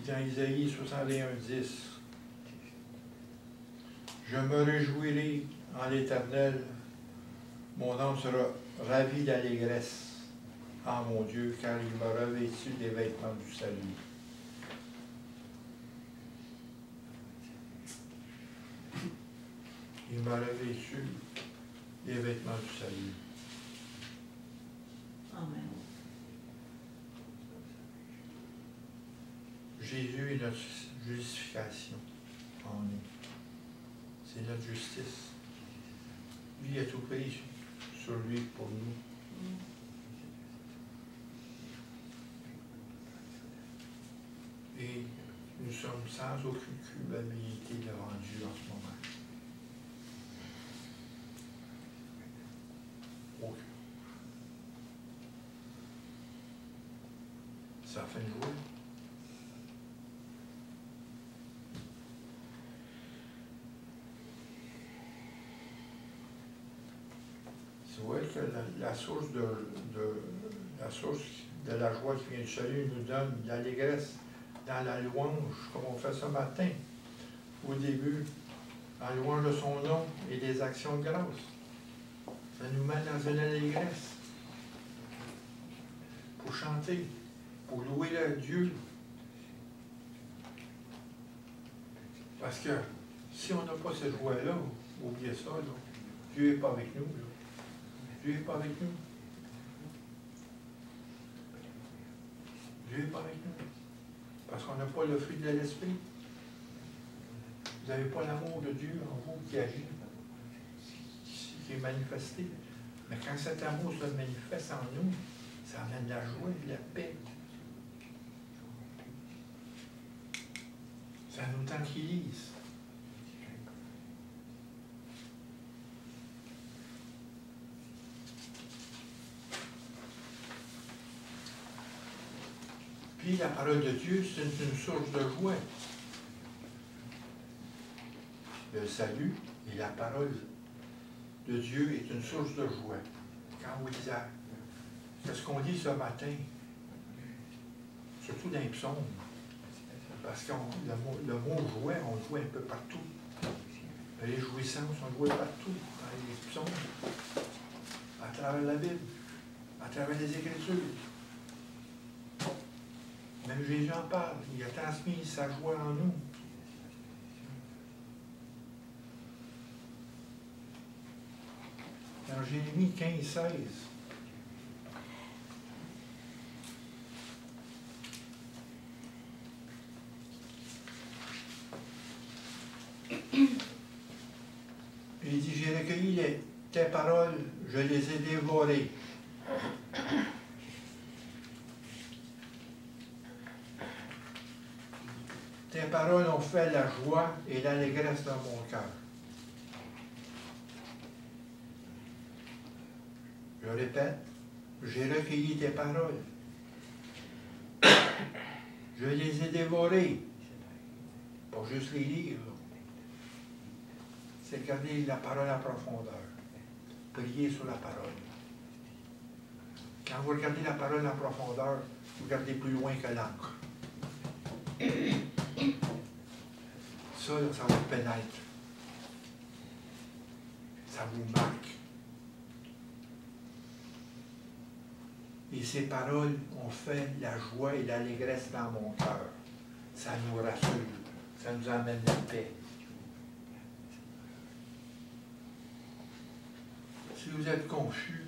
Dans Isaïe 61:10, je me réjouirai en l'Éternel, mon âme sera ravie d'allégresse en mon Dieu, car il m'a revêtu des vêtements du salut. Il m'a revêtu des vêtements du salut. Amen. Jésus est notre justification en nous. C'est notre justice. Lui a tout pris sur lui pour nous. Et nous sommes sans aucune culpabilité devant Dieu en ce moment. Aucune. Ça fait une joie. Tu vois que la source de la joie qui vient du salut nous donne de l'allégresse dans la louange, comme on fait ce matin, au début, en louange de son nom et des actions de grâce. Ça nous met dans une allégresse pour chanter, pour louer le Dieu. Parce que si on n'a pas cette joie-là, oubliez ça, là, Dieu n'est pas avec nous. Là. Dieu n'est pas avec nous. Dieu n'est pas avec nous. Parce qu'on n'a pas le fruit de l'esprit. Vous n'avez pas l'amour de Dieu en vous qui agit, qui est manifesté. Mais quand cet amour se manifeste en nous, ça amène de la joie et de la paix. Ça nous tranquillise. Puis la parole de Dieu, c'est une source de joie. Le salut et la parole de Dieu est une source de joie. Quand vous lisez, qu'est-ce qu'on dit ce matin? Surtout dans les psaumes. Parce que le mot joie, on le voit un peu partout. Réjouissance, on le voit partout dans les psaumes, à travers la Bible, à travers les Écritures. Même Jésus en parle, il a transmis sa joie en nous. Dans Jérémie 15:16. Il dit, j'ai recueilli tes paroles, je les ai dévorées. Tes paroles ont fait la joie et l'allégresse dans mon cœur. Je répète, j'ai recueilli tes paroles. Je les ai dévorées. Pas juste les lire. C'est garder la parole en profondeur. Prier sur la parole. Quand vous regardez la parole en profondeur, vous regardez plus loin que l'encre. Ça vous pénètre. Ça vous marque. Et ces paroles ont fait la joie et l'allégresse dans mon cœur. Ça nous rassure. Ça nous amène la paix. Si vous êtes confus,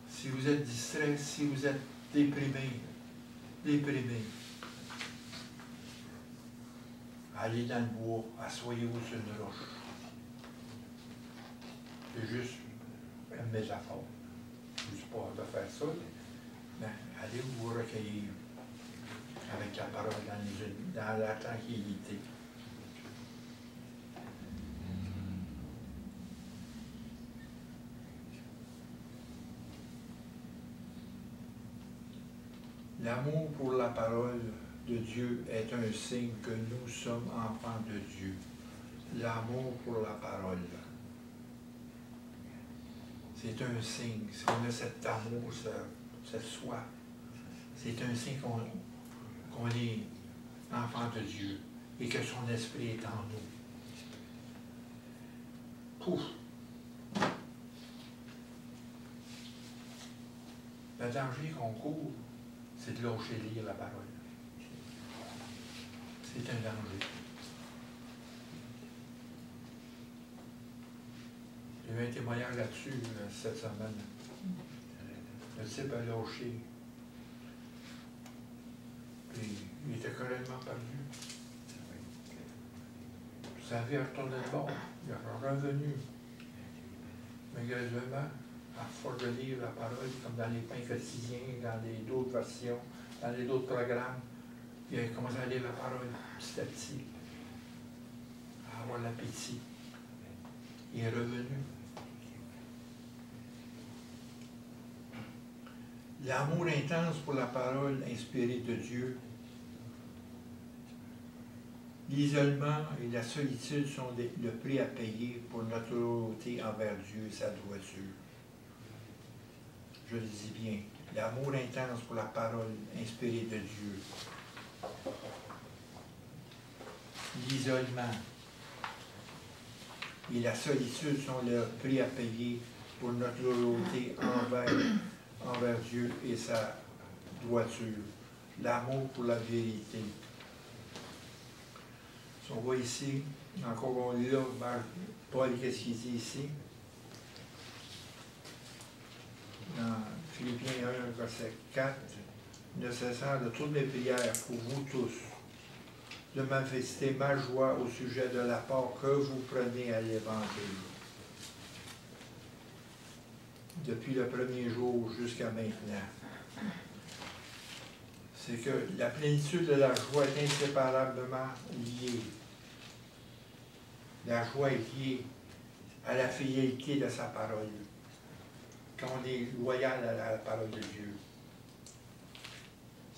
si vous êtes distrait, si vous êtes déprimé, allez dans le bois, asseyez-vous sur une roche. C'est juste une métaphore. Je ne dis pas de faire ça, mais allez vous recueillir avec la parole dans la tranquillité. L'amour pour la parole de Dieu est un signe que nous sommes enfants de Dieu. L'amour pour la parole. C'est un signe. Si on a cet amour, cette soif, c'est un signe qu'on est enfant de Dieu et que son esprit est en nous. Pouf! Le danger qu'on court, c'est de lâcher lire la parole. C'est un danger. J'ai eu un témoignage là-dessus cette semaine. Le type a lâché. Puis il était carrément perdu. Sa vie a retourné de bord. Il est revenu. Mais graduellement, à force de lire la parole, comme dans les pains quotidiens, dans d'autres versions, dans les autres programmes, il a commencé à lire la parole petit à petit, à avoir l'appétit. Il est revenu. L'amour intense pour la parole inspirée de Dieu, l'isolement et la solitude sont le prix à payer pour notre loyauté envers Dieu et sa droiture. Je le dis bien, l'amour intense pour la parole inspirée de Dieu, l'isolement et la solitude sont le prix à payer pour notre loyauté envers Dieu et sa droiture. L'amour pour la vérité. Si on voit ici, encore on lit là, Paul, qu'est-ce qu'il dit ici? Dans Philippiens 1, verset 4, ne cessant de toutes mes prières pour vous tous, de manifester ma joie au sujet de la part que vous prenez à l'Évangile. Depuis le premier jour jusqu'à maintenant. C'est que la plénitude de la joie est inséparablement liée. La joie est liée à la fidélité de sa parole. Quand on est loyal à la parole de Dieu.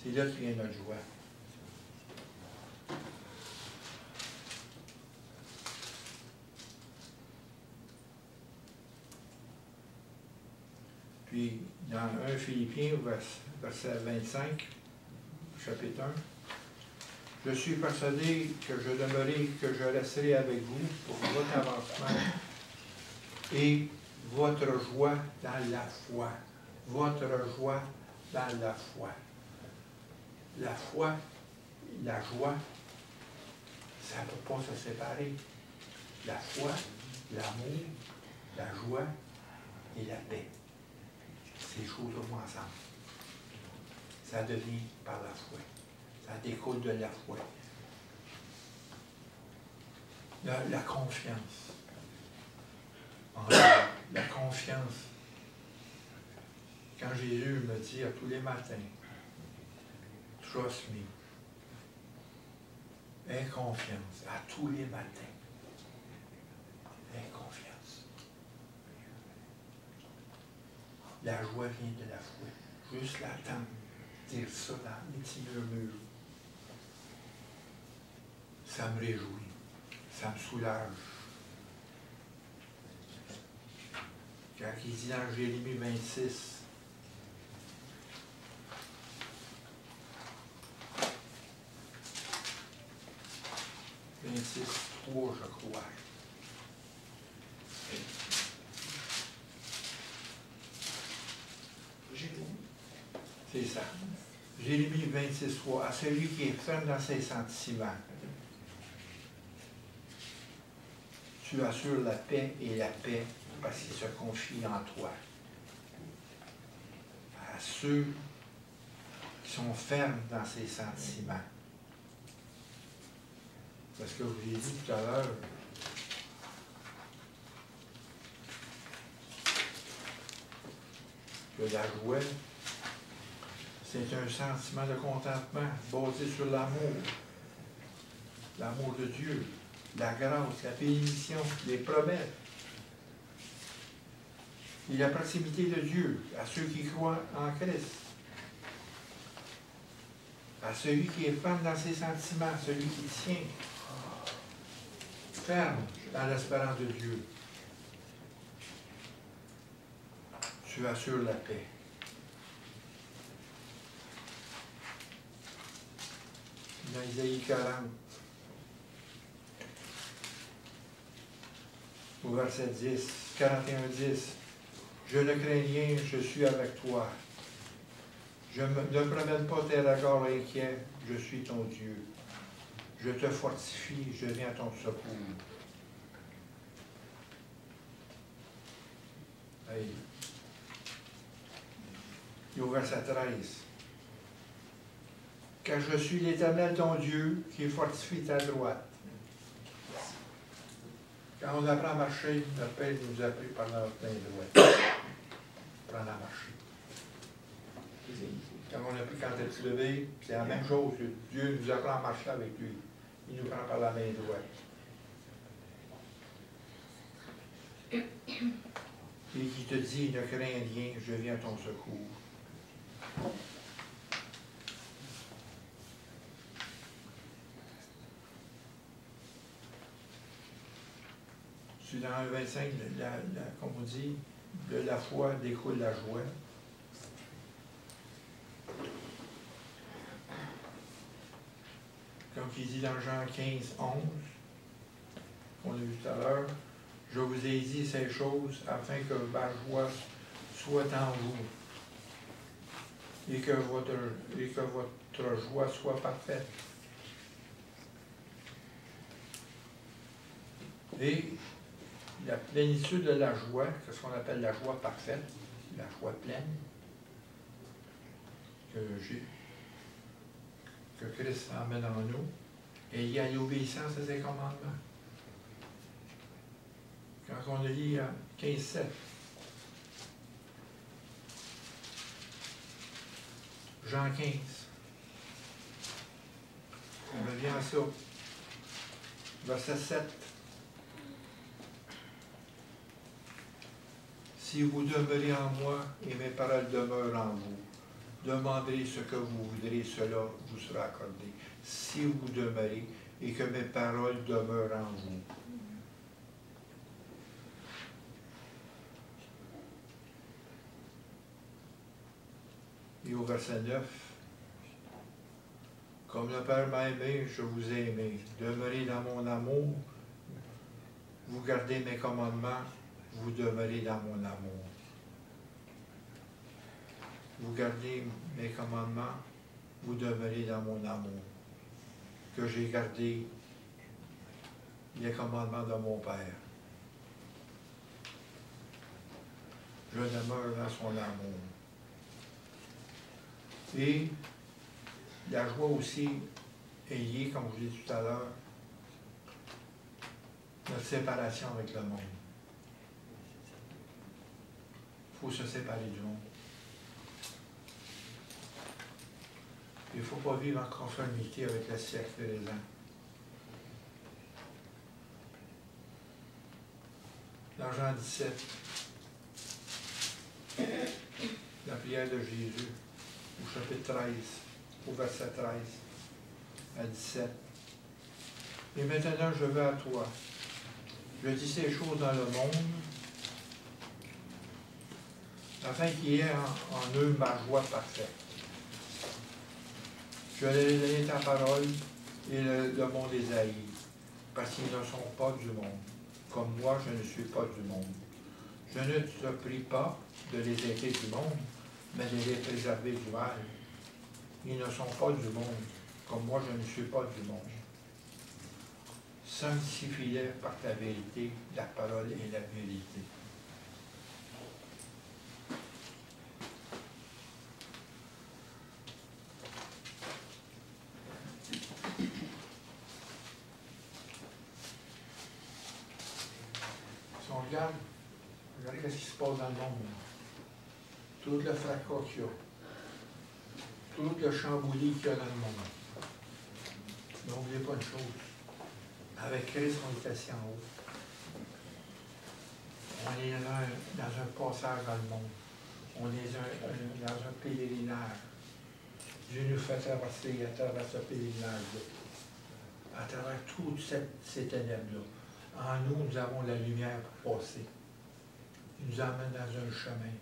C'est là que vient notre joie. Puis, dans 1 Philippiens, verset 25, chapitre 1, je suis persuadé que je resterai avec vous pour votre avancement et votre joie dans la foi. Votre joie dans la foi. La foi, la joie, ça ne peut pas se séparer. La foi, l'amour, la joie et la paix. Ces choses vont ensemble. Ça devient par la foi. Ça découle de la foi. La confiance. La confiance. Quand Jésus me dit à tous les matins, trust me. Aie confiance à tous les matins. Aie confiance. La joie vient de la foi. Juste l'attendre. Dire ça dans les petits murmures. Ça me réjouit. Ça me soulage. Quand il dit dans Jérémie 26, « 3, je crois. C'est ça. Jérémie 26, 3. À celui qui est ferme dans ses sentiments, tu assures la paix et la paix parce qu'il se confie en toi. À ceux qui sont fermes dans ses sentiments. Parce que je vous ai dit tout à l'heure, que la joie, c'est un sentiment de contentement basé sur l'amour. L'amour de Dieu, la grâce, la bénédiction, les promesses. Et la proximité de Dieu à ceux qui croient en Christ. À celui qui est ferme dans ses sentiments, celui qui tient ferme dans l'espérance de Dieu. Tu assures la paix. Dans Isaïe 40, au verset 10, 41, 10. Je ne crains rien, je suis avec toi. Ne promène pas tes regards inquiets, je suis ton Dieu. Je te fortifie, je viens à ton secours. Hey. Et au verset 13. Car je suis l'Éternel ton Dieu qui fortifie ta droite. Quand on apprend à marcher, notre Père nous a appris par notre main droite. Apprendre à marcher. Quand on a pris quand tu te levé, c'est la même chose. Dieu nous apprend à marcher avec lui. Il nous prend par la main droite. Et qui te dit, ne crains rien, je viens à ton secours. C'est dans le 25, comme on dit, de la foi découle la joie. Comme il dit dans Jean 15, 11, qu'on a vu tout à l'heure, je vous ai dit ces choses afin que ma joie soit en vous et que votre joie soit parfaite. Et la plénitude de la joie, c'est ce qu'on appelle la joie parfaite, la joie pleine, que Christ emmène en nous, et il y a l'obéissance à ses commandements. Quand on lit 15:7, Jean 15, on revient à ça, verset 7. Si vous demeurez en moi et mes paroles demeurent en vous, demandez ce que vous voudrez, cela vous sera accordé. Si vous demeurez et que mes paroles demeurent en vous. Et au verset 9, comme le Père m'a aimé, je vous ai aimé. Demeurez dans mon amour, vous gardez mes commandements, vous demeurez dans mon amour. Vous gardez mes commandements, vous demeurez dans mon amour. Que j'ai gardé les commandements de mon Père. Je demeure dans son amour. Et la joie aussi est liée, comme je l'ai dit tout à l'heure, notre séparation avec le monde. Il faut se séparer du monde. Il ne faut pas vivre en conformité avec le siècle présent. Dans Jean 17, la prière de Jésus, au chapitre 13, au verset 13 à 17. Et maintenant je veux à toi. Je dis ces choses dans le monde, afin qu'il y ait en eux ma joie parfaite. Je leur ai donné ta parole et le monde les haït, parce qu'ils ne sont pas du monde, comme moi je ne suis pas du monde. Je ne te prie pas de les aider du monde, mais de les préserver du mal. Ils ne sont pas du monde, comme moi je ne suis pas du monde. Sanctifie-les par ta vérité, la parole et la vérité. Si on regarde, regardez ce qui se passe dans le monde. Tout le fracas qu'il y a. Tout le chamboulis qu'il y a dans le monde. N'oubliez pas une chose. Avec Christ, on est assis en haut. On est dans un passage dans le monde. On est dans un pèlerinage. Dieu nous fait traverser à travers ce pèlerinage-là. À travers toutes ces ténèbres-là. En nous, nous avons la lumière pour passer. Il nous emmène dans un chemin.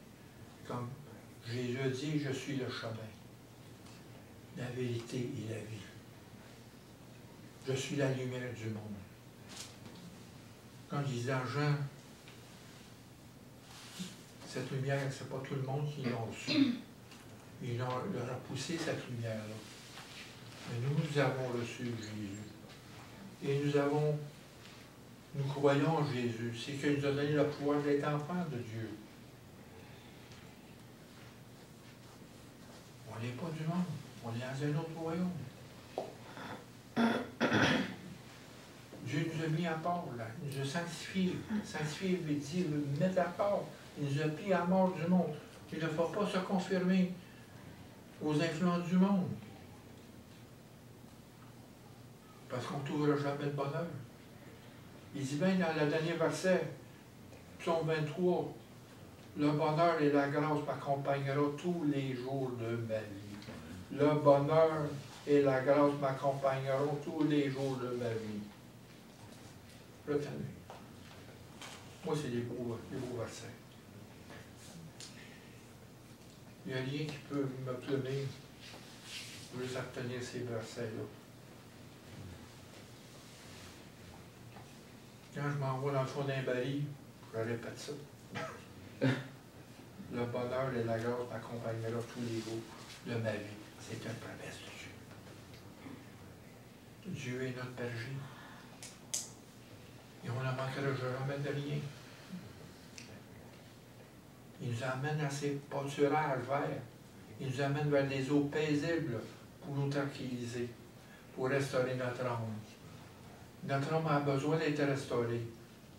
Comme Jésus dit, je suis le chemin, la vérité et la vie. Je suis la lumière du monde. Quand il dit dans Jean, cette lumière, c'est pas tout le monde qui l'a reçue. Il leur a poussé cette lumière-là. Mais nous avons reçu Jésus. Et nous croyons en Jésus. C'est qu'il nous a donné le pouvoir d'être enfants de Dieu. On n'est pas du monde. On est dans un autre royaume. Dieu nous a mis à part, là. Il nous a sanctifiés. Sanctifier veut dire mettre à part. Il nous a pris à mort du monde. Il ne faut pas se confirmer aux influences du monde. Parce qu'on ne trouvera jamais de bonheur. Il dit bien dans le dernier verset, Psaume 23, le bonheur et la grâce m'accompagneront tous les jours de ma vie. Le bonheur et la grâce m'accompagneront tous les jours de ma vie. Retenez. Moi, c'est des beaux versets. Il n'y a rien qui peut me pleumer juste à retenir ces versets-là. Quand je m'envoie dans le fond d'un baril, je répète ça. Le bonheur et la grâce m'accompagneront tous les jours de ma vie. C'est une promesse de Dieu. Dieu est notre berger. Et on ne manquera jamais de rien. Il nous amène à ces pâturages verts. Il nous amène vers des eaux paisibles pour nous tranquilliser, pour restaurer notre âme. Notre âme a besoin d'être restaurée.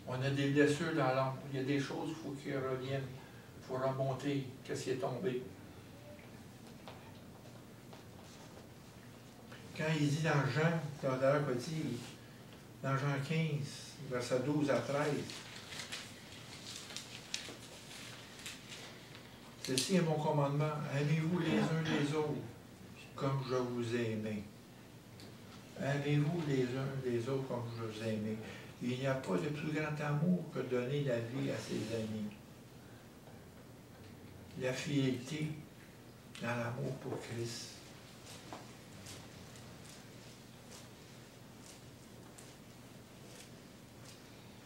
On a des blessures dans l'âme. Il y a des choses, il faut qu'ils reviennent. Il faut remonter. Qu'est-ce qui est tombé? Quand il dit dans Jean, dans Jean 15, versets 12 à 13, ceci est mon commandement, aimez-vous les uns les autres, comme je vous ai aimé. Aimez-vous les uns les autres comme je vous ai aimé. Il n'y a pas de plus grand amour que donner la vie à ses amis. La fidélité dans l'amour pour Christ.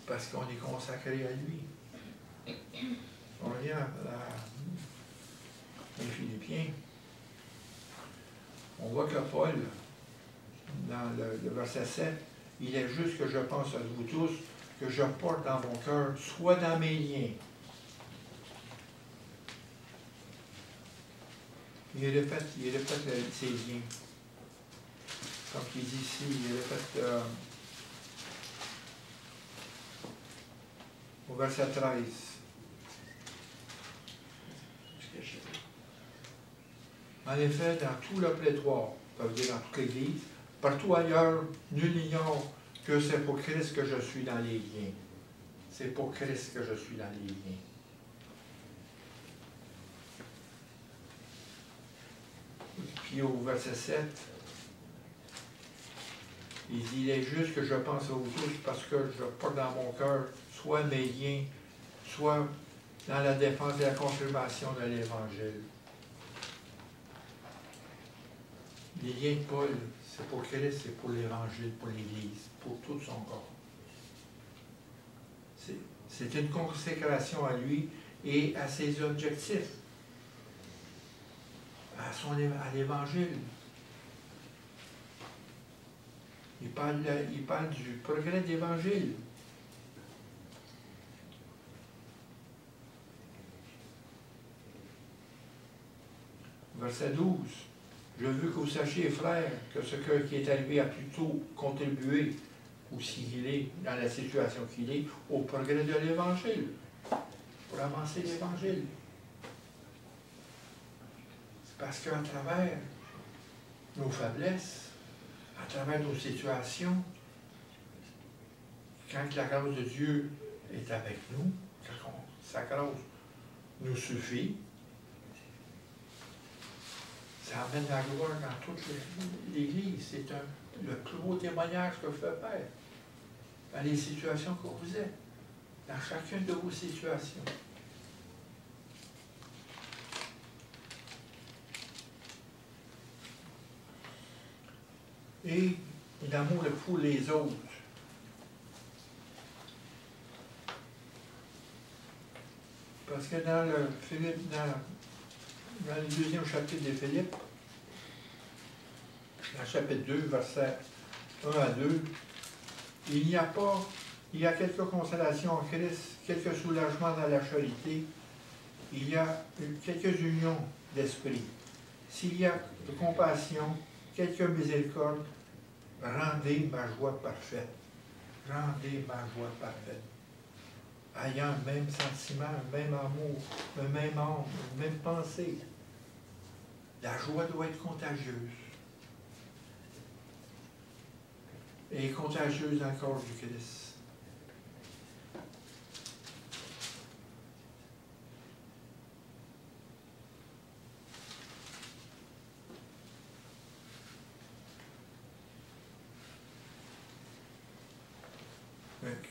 Parce qu'on est consacré à lui. On regarde les Philippiens. On voit que Paul, dans le verset 7, il est juste que je pense à vous tous, que je porte dans mon cœur, soit dans mes liens. Il répète ses liens. Comme il dit ici, il répète au verset 13. En effet, dans tout le prétoire, ça veut dire dans toute l'Église, partout ailleurs, nul n'ignore que c'est pour Christ que je suis dans les liens. C'est pour Christ que je suis dans les liens. Puis au verset 7, il dit, il est juste que je pense à vous tous parce que je porte dans mon cœur soit mes liens, soit dans la défense et la confirmation de l'Évangile. Les liens de Paul, c'est pour Christ, c'est pour l'Évangile, pour l'Église, pour tout son corps. C'est une consécration à lui et à ses objectifs, à l'Évangile. Il parle du progrès de l'Évangile. Verset 12. Je veux que vous sachiez, frères, que ce qui est arrivé a plutôt contribué, aussi qu'il est, dans la situation qu'il est, au progrès de l'Évangile, pour avancer l'Évangile. C'est parce qu'à travers nos faiblesses, à travers nos situations, quand la grâce de Dieu est avec nous, quand sa grâce nous suffit, ça amène la gloire dans toute l'Église. C'est le plus beau témoignage que je peux faire dans les situations que vous êtes, dans chacune de vos situations. Et et l'amour pour les autres. Parce que dans le deuxième chapitre de Philippe, dans le chapitre 2, versets 1 à 2, il y a quelques consolations en Christ, quelques soulagements dans la charité, il y a quelques unions d'esprit. S'il y a de compassion, quelques miséricordes, rendez ma joie parfaite. Rendez ma joie parfaite. Ayant un même sentiment, un même amour, un même âme, une même pensée. La joie doit être contagieuse. Et contagieuse dans le corps du Christ.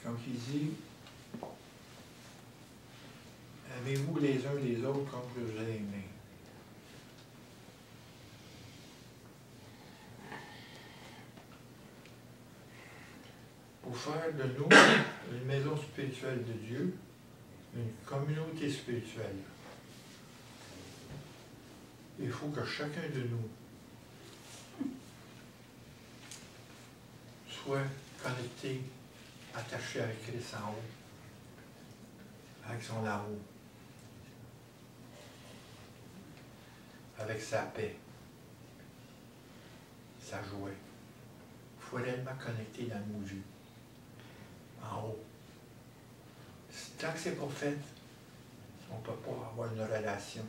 Comme il dit, aimez-vous les uns les autres comme je vous ai aimé. Pour faire de nous une maison spirituelle de Dieu, une communauté spirituelle, il faut que chacun de nous soit connecté, attaché avec Christ en haut, avec son amour, avec sa paix, sa joie. Il faut réellement connecter dans nos vies, en haut. Tant que ce n'est pas fait, on ne peut pas avoir une relation.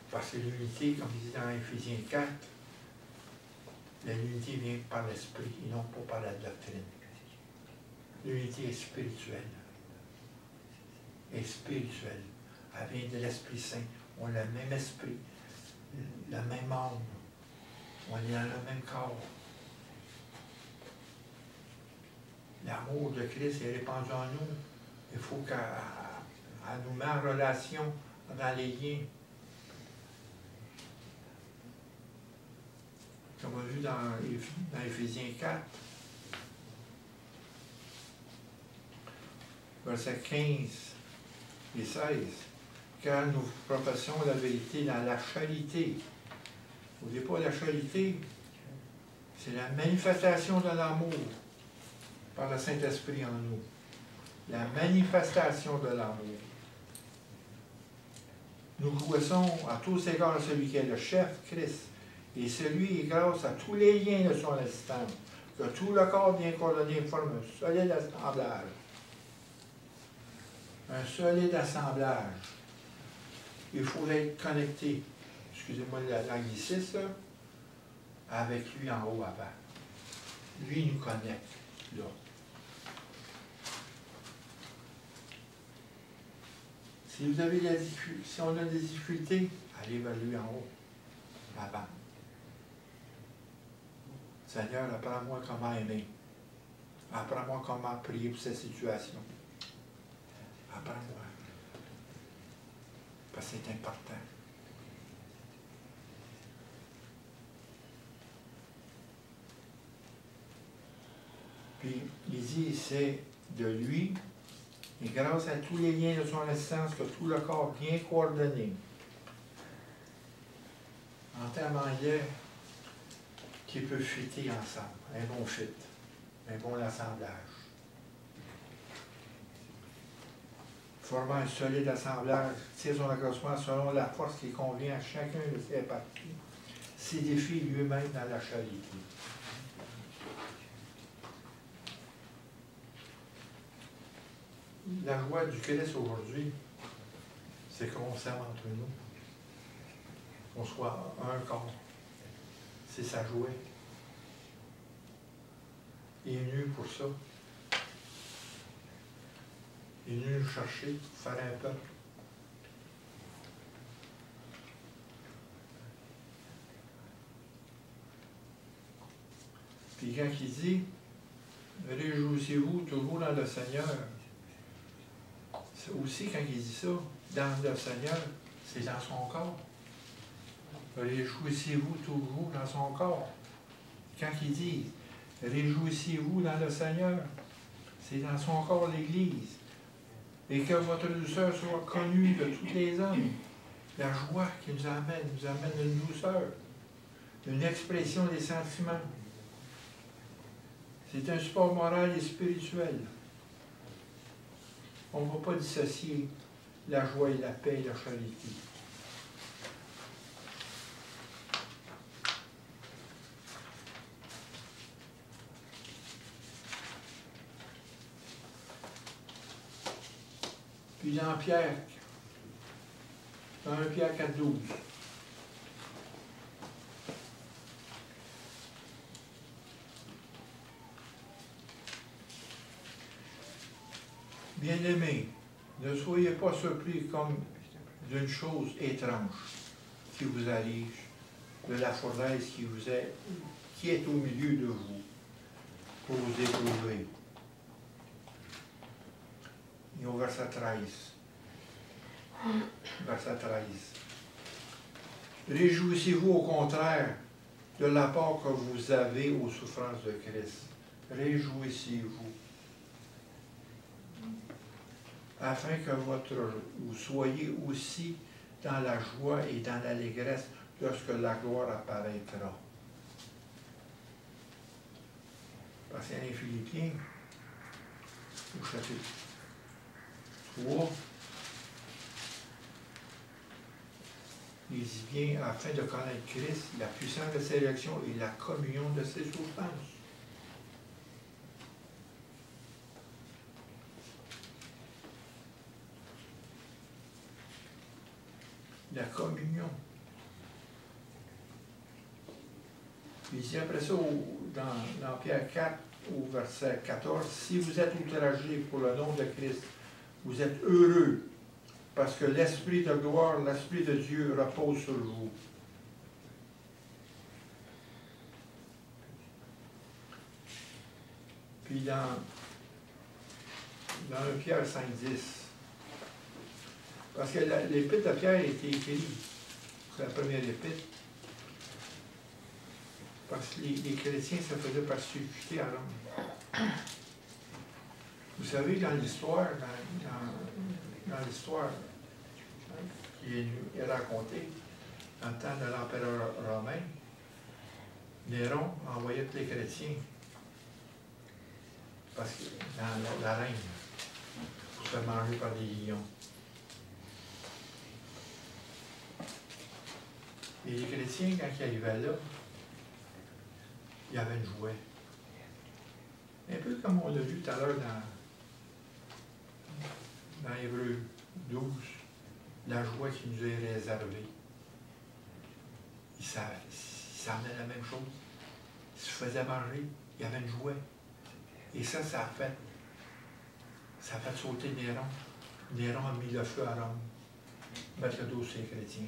Parce que l'unité, comme il dit dans Éphésiens 4, l'unité vient par l'esprit et non pas par la doctrine. L'unité est spirituelle. Elle vient de l'Esprit Saint. On a le même esprit, la même âme. On est dans le même corps. L'amour de Christ est répandu en nous. Il faut qu'elle nous mette en relation dans les liens. Comme on a vu dans Éphésiens 4, versets 15 et 16, car nous professons la vérité dans la charité. N'oubliez pas, la charité, c'est la manifestation de l'amour par le Saint-Esprit en nous. La manifestation de l'amour. Nous jouissons à tous égards à celui qui est le chef, Christ, et celui est grâce à tous les liens de son assistance, que tout le corps bien coordonné forme un solide assemblage. Un solide assemblage. Il faut être connecté, excusez-moi l'anglicisme, avec lui en haut avant. Lui nous connecte, là. Si on a des difficultés, allez vers lui en haut, avant. Seigneur, apprends-moi comment aimer. Apprends-moi comment prier pour cette situation. Apprends-moi. Parce que c'est important. Puis, il dit, c'est de lui, et grâce à tous les liens de son assistance, que tout le corps bien coordonné. En termes anglais, qui peut fitter ensemble. Un bon fit, un bon assemblage. Formant un solide assemblage, tire son accroissement selon la force qui convient à chacun de ses parties, s'édifie lui-même dans la charité. La joie du Christ aujourd'hui, c'est qu'on s'aime entre nous, qu'on soit un corps. C'est sa joie. Il est venu pour ça. Il est venu nous chercher, pour faire un peuple. Puis quand il dit, réjouissez-vous toujours dans le Seigneur, c'est aussi quand il dit ça, dans le Seigneur, c'est dans son corps. réjouissez-vous toujours dans son corps. Quand il dit réjouissez-vous dans le Seigneur, c'est dans son corps l'Église. Et que votre douceur soit connue de tous les hommes. La joie qui nous amène une douceur, une expression des sentiments. C'est un support moral et spirituel. On ne va pas dissocier la joie et la paix et la charité. Puis dans Pierre, dans 1 Pierre 4,12. Bien-aimés, ne soyez pas surpris comme d'une chose étrange qui vous arrive, de la fournaise qui est au milieu de vous, pour vous éprouver. Et au verset 13. Verset 13. Réjouissez-vous au contraire de la part que vous avez aux souffrances de Christ. Réjouissez-vous. Afin que vous soyez aussi dans la joie et dans l'allégresse lorsque la gloire apparaîtra. Passez à les Philippiens, au chapitre 3. Il dit bien, afin de connaître Christ, la puissance de ses réactions et la communion de ses souffrances. La communion. Il dit après ça, dans Pierre 4, au verset 14, « Si vous êtes outragés pour le nom de Christ, vous êtes heureux, parce que l'Esprit de gloire, l'Esprit de Dieu repose sur vous. » Puis dans 1 Pierre 5, 10, parce que l'épître de Pierre a été écrite, c'est la première épître, parce que les chrétiens se faisaient persécuter à Rome. Vous savez, dans l'histoire, dans l'histoire qui est racontée, dans le temps de l'empereur romain, Néron envoyait tous les chrétiens, parce que dans l'arène, pour se faire manger par des lions. Et les chrétiens, quand ils arrivaient là, il y avait une joie. Un peu comme on l'a vu tout à l'heure dans Hébreux 12, la joie qui nous est réservée. Ils savaient la même chose. Ils se faisaient manger, il y avait une joie. Et ça a fait sauter Néron. Néron a mis le feu à Rome, mettre le dos sur les chrétiens.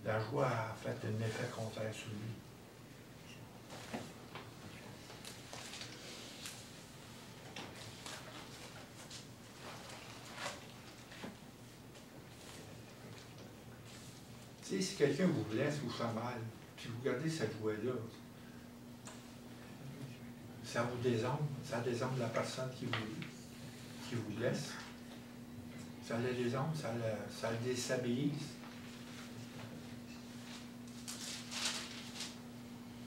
La joie a fait un effet contraire sur lui. Tu sais, si quelqu'un vous blesse ou fait mal, puis vous gardez cette joie-là, ça vous désarme, ça désarme la personne qui vous blesse. Ça le désarme, ça le déstabilise.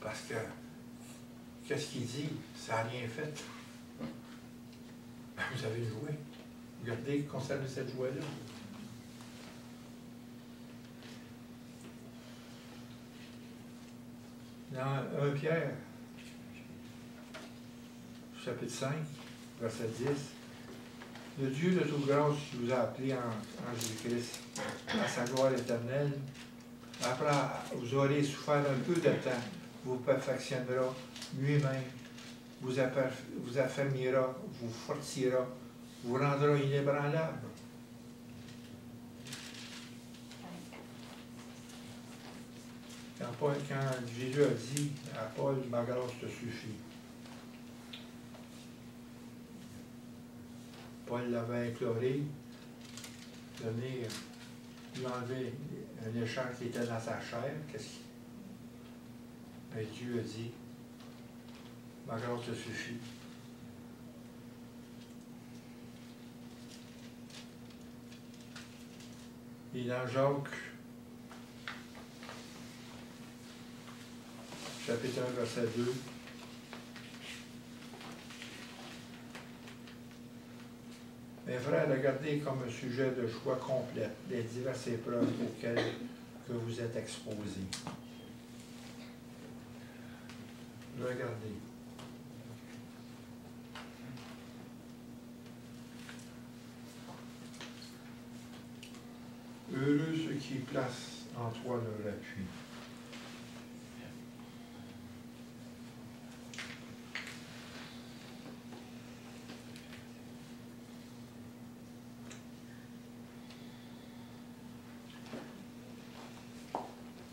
Parce que, qu'est-ce qu'il dit? Ça n'a rien fait. Ben, vous avez joué. Regardez, conservez cette joie-là. Dans 1 Pierre, chapitre 5, verset 10, « Le Dieu de toute grâce qui vous a appelé en Jésus-Christ à sa gloire éternelle, après vous aurez souffert un peu de temps, vous perfectionnera lui-même, vous affermira, vous fortifiera, vous rendra inébranlable. » Quand Jésus a dit à Paul, « Ma grâce te suffit », Paul l'avait imploré de venir lui a enlevé l'écharpe qui était dans sa chair. Mais Dieu a dit, ma grâce te suffit. Et dans Jacques, chapitre 1, verset 2, mes frères, regardez comme un sujet de joie complète les diverses épreuves auxquelles que vous êtes exposés. Regardez. Heureux ceux qui placent en toi leur appui.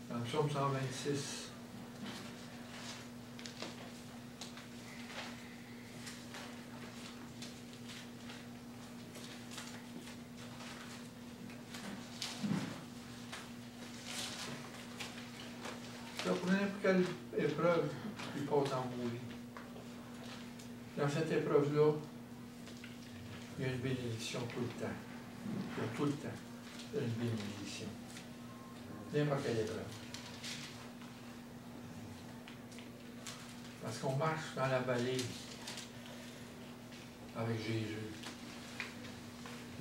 Dans le psaume 126, pour n'importe quelle épreuve qui passe dans vos vies. Dans cette épreuve-là, il y a une bénédiction tout le temps. Il y a tout le temps une bénédiction. N'importe quelle épreuve. Parce qu'on marche dans la vallée avec Jésus.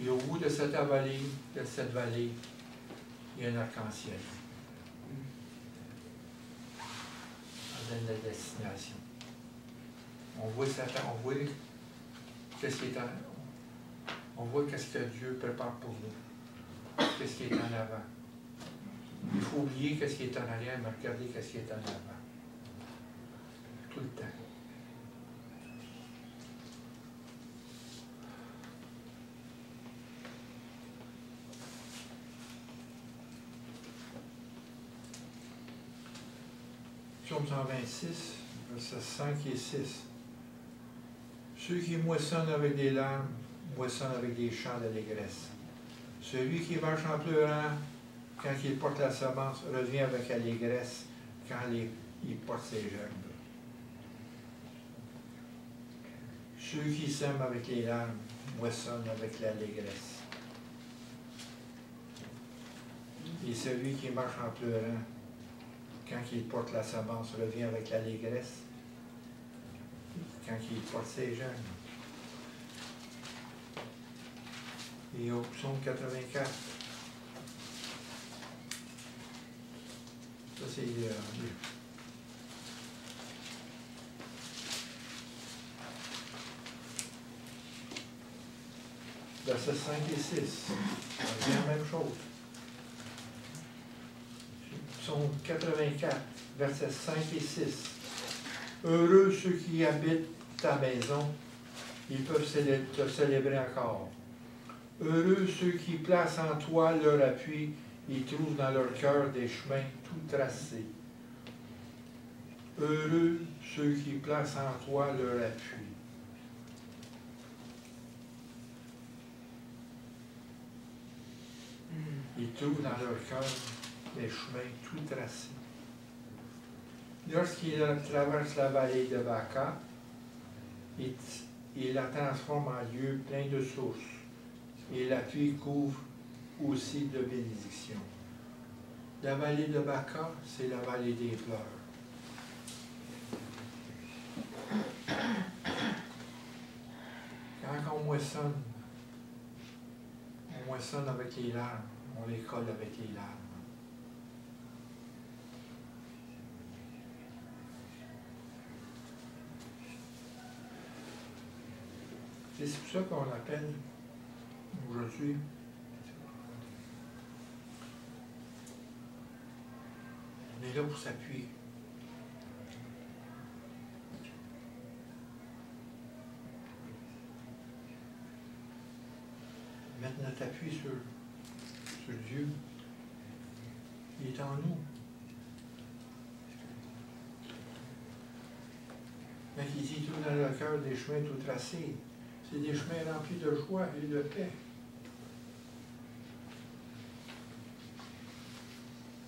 Et au bout de cette vallée, il y a un arc-en-ciel. La destination. On voit Satan, on voit qu'est-ce qui est on voit qu'est-ce que Dieu prépare pour nous. Qu'est-ce qui est en avant. Il faut oublier qu'est-ce qui est en arrière, mais regarder qu'est-ce qui est en avant. Tout le temps. Psaume 126, versets 5 et 6. Ceux qui moissonnent avec des larmes, moissonnent avec des chants d'allégresse. Celui qui marche en pleurant, quand il porte la semence, revient avec allégresse quand il porte ses germes. Ceux qui sèment avec les larmes, moissonnent avec l'allégresse. Et celui qui marche en pleurant, quand il porte la semence, revient avec l'allégresse, quand il porte ses germes. Et au psaume 84, ça c'est versets 5 et 6, c'est la même chose. Psaume 84, versets 5 et 6. Heureux ceux qui habitent ta maison, ils peuvent te célébrer encore. Heureux ceux qui placent en toi leur appui, ils trouvent dans leur cœur des chemins tout tracés. Heureux ceux qui placent en toi leur appui. Ils trouvent dans leur cœur des chemins tout tracés. Lorsqu'il traverse la vallée de Baca, il la transforme en lieu plein de sources. Et la pluie couvre aussi de bénédictions. La vallée de Baca, c'est la vallée des pleurs. Quand on moissonne avec les larmes, on les colle avec les larmes. C'est pour ça qu'on l'appelle aujourd'hui on est là pour s'appuyer. Mettre notre appui sur Dieu. Il est en nous. Quand il dit tout dans le cœur des chemins tout tracés, c'est des chemins remplis de joie et de paix.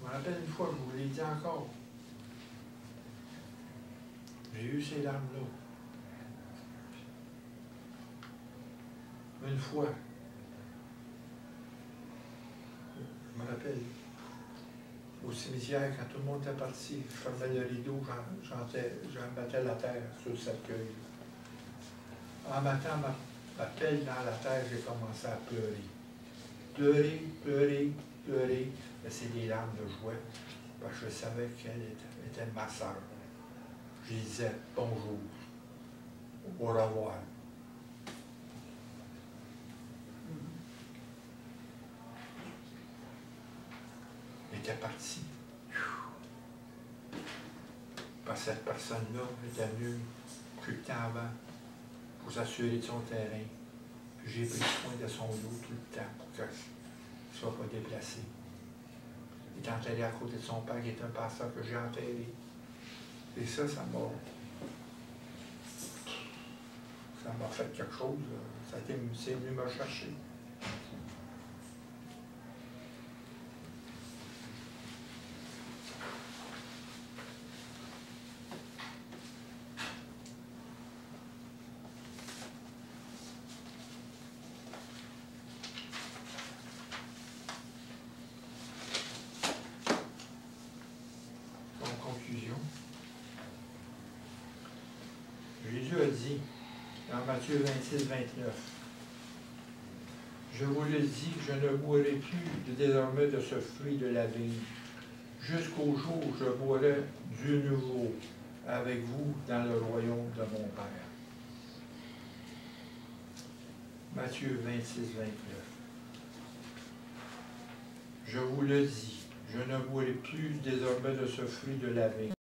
me rappelle une fois, je vous l'ai dit encore, j'ai eu ces larmes-là. Une fois, je me rappelle, au cimetière, quand tout le monde était parti, je fermais le rideau, j'en battais la terre sur le cercueil. En battant ma pelle dans la terre, j'ai commencé à pleurer. Pleurer, pleurer, pleurer. Mais c'est des larmes de joie, parce que je savais qu'elle était ma sœur. Je lui disais bonjour, au revoir. Elle était partie. Parce que cette personne-là était venue plus de temps avant pour s'assurer de son terrain. Puis j'ai pris soin de son dos tout le temps pour qu'il ne soit pas déplacé. Il est enterré à côté de son père, qui est un pasteur que j'ai enterré. Et ça m'a fait quelque chose. C'est venu me chercher. En conclusion, Jésus a dit dans Matthieu 26, 29, « Je vous le dis, je ne boirai plus désormais de ce fruit de la vigne, jusqu'au jour où je boirai du nouveau avec vous dans le royaume de mon Père. » Matthieu 26, 29. « Je vous le dis, je ne boirai plus désormais de ce fruit de la vigne. »